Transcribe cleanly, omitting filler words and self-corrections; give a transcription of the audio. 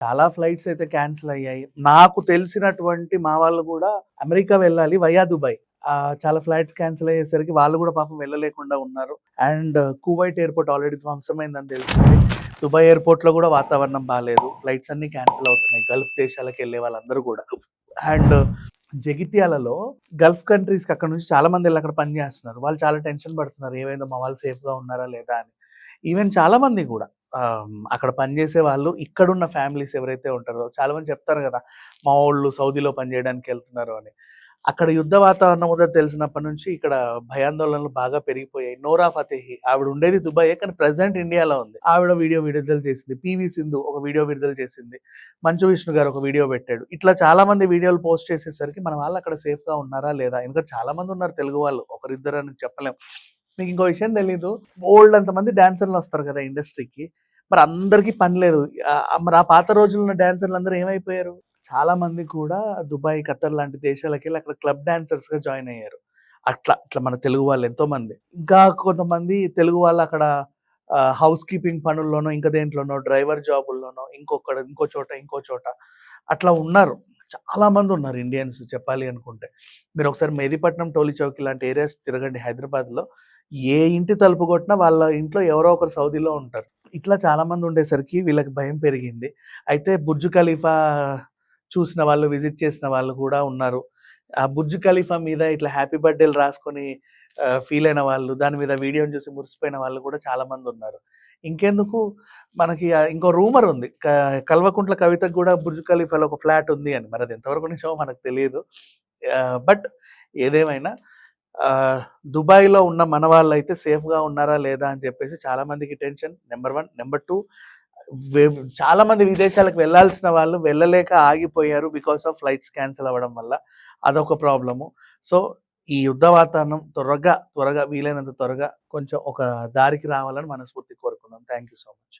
చాలా ఫ్లైట్స్ అయితే క్యాన్సిల్ అయ్యాయి. నాకు తెలిసినటువంటి మా వాళ్ళు గూడా అమెరికా వెళ్ళాలి వయా దుబాయ్. చాలా ఫ్లైట్స్ క్యాన్సిల్ అయ్యేసరికి వాళ్ళు గూడా పాపం వెళ్ళలేకుండా ఉన్నారు. అండ్ కువైట్ ఎయిర్‌పోర్ట్ ఆల్రెడీ ధ్వంసమైందని తెలిసింది. దుబాయ్ ఎయిర్‌పోర్ట్‌లో గూడా వాతావరణం బాలేదు. ఫ్లైట్స్ అన్నీ క్యాన్సిల్ అవుతున్నాయి. గల్ఫ్ దేశాలకెళ్ళే వాళ్ళందరూ గూడా. అండ్ జగిత్యాలలో గల్ఫ్ కంట్రీస్‌కి అక్కడి నుంచి చాలా మంది ఎళ్లి అక్కడ పని జేస్తున్నారు. వాళ్ళు చాలా టెన్షన్ పడుతున్నారు. ఏమైందో మా వాళ్ళు సేఫ్‌గా ఉన్నారా లేదా అని. ఈవెన్ చాలా మంది గూడా అక్కడ పనిజేసే వాళ్ళు ఇక్కడున్న ఫ్యామిలీస్ ఎవరైతే ఉంటారో చాలా మంది చెప్తారు గదా! మా వోళ్ళు సౌదీలో పని జేయడానికెళ్తున్నారు అని. అక్కడ యుద్ధ వాతావరణం ఉందని తెలిసినప్పటి నుంచి ఇక్కడ భయాందోళనలు బాగా పెరిగిపోయాయి. నోరా ఫతేహి ఆవిడ ఉండేది దుబాయే కానీ ప్రెజెంట్ ఇండియాలో ఉంది. ఆవిడ వీడియో విడుదల చేసింది. పీవీ సింధు ఒక వీడియో విడుదల చేసింది. మంచు విష్ణు గారు ఒక వీడియో పెట్టాడు. ఇట్లా చాలా మంది వీడియోలు పోస్ట్ చేసేసరికి మన వాళ్ళు అక్కడ సేఫ్‌గా ఉన్నారా లేదా? ఎందుకంటే చాలా మంది ఉన్నారు తెలుగు వాళ్ళు. ఒకరిద్దరని చెప్పలేం. మీకు ఇంకో విషయం తెలీదు. బోలెడంత మంది డాన్సర్‌లొస్తారు కదా ఇండస్ట్రీకి. మరి అందరికి పని లేదు. మరి ఆ పాత రోజుల్లో ఉన్న డాన్సర్‌లందరూ ఏమైపోయారు? చాలా మంది కూడా దుబాయ్, ఖతర్ లాంటి దేశాలకెళ్ళి అక్కడ క్లబ్ డాన్సర్స్‌గా జాయిన్ అయ్యారు. అట్లా మన తెలుగు వాళ్ళు ఎంతోమంది. ఇంకా కొంతమంది తెలుగు వాళ్ళు అక్కడ హౌస్ కీపింగ్ పనుల్లోనో, ఇంకా దేంట్లోనో, డ్రైవర్ జాబుల్లోనో, ఇంకో చోట అట్లా ఉన్నారు. చాలా మందున్నారు ఇండియన్స్ చెప్పాలి అనుకుంటే. మీరొకసారి మెహదీపట్నం, టోలీ చౌక్ ఇలాంటి ఏరియాస్ తిరగండి హైదరాబాద్‌లో. ఏ ఇంటి తలుపు కొట్టినా వాళ్ళ ఇంట్లో ఎవరో ఒకరు సౌదీలో ఉంటారు. ఇట్లా చాలా మంది ఉండేసరికి వీళ్ళకి భయం పెరిగింది. అయితే బుర్జ్ ఖలీఫా చూసిన వాళ్ళు, విజిట్ చేసిన వాళ్ళు కూడా ఉన్నారు. ఆ బుర్జ్ ఖలీఫా మీద ఇట్లా హ్యాపీ బర్త్‌డేలు రాసుకొని ఫీల్ అయిన వాళ్ళు, దాని మీద వీడియోని చూసి మురిసిపోయిన వాళ్ళు కూడా చాలా మందున్నారు. ఇంకెందుకు మనకి ఇంకో రూమర్ ఉంది. కల్వకుంట్ల కవితకు కూడా బుర్జ్ ఖలీఫాలో ఒక ఫ్లాట్ ఉంది అని. మరి అది ఎంతవరకు నిజమో మనకు తెలీదు. బట్ ఏదేమైనా దుబాయ్‌లో ఉన్న మన వాళ్ళైతే సేఫ్‌గా ఉన్నారా లేదా అని చెప్పేసి చాలా మందికి టెన్షన్. నంబర్ 1. నంబర్ 2 వె చాలా మంది విదేశాలకు వెళ్ళాల్సిన వాళ్ళు వెళ్ళలేక ఆగిపోయారు. బికాస్ ఆఫ్ ఫ్లైట్స్ క్యాన్సిల్ అవ్వడం వల్ల. అదొక ప్రాబ్లము. సో, ఈ యుద్ధ వాతావరణం త్వరగా వీలైనంత త్వరగా కొంచెం ఒక దారికి రావాలని మనస్ఫూర్తిగా కోరుకుందాం. Thank you so much.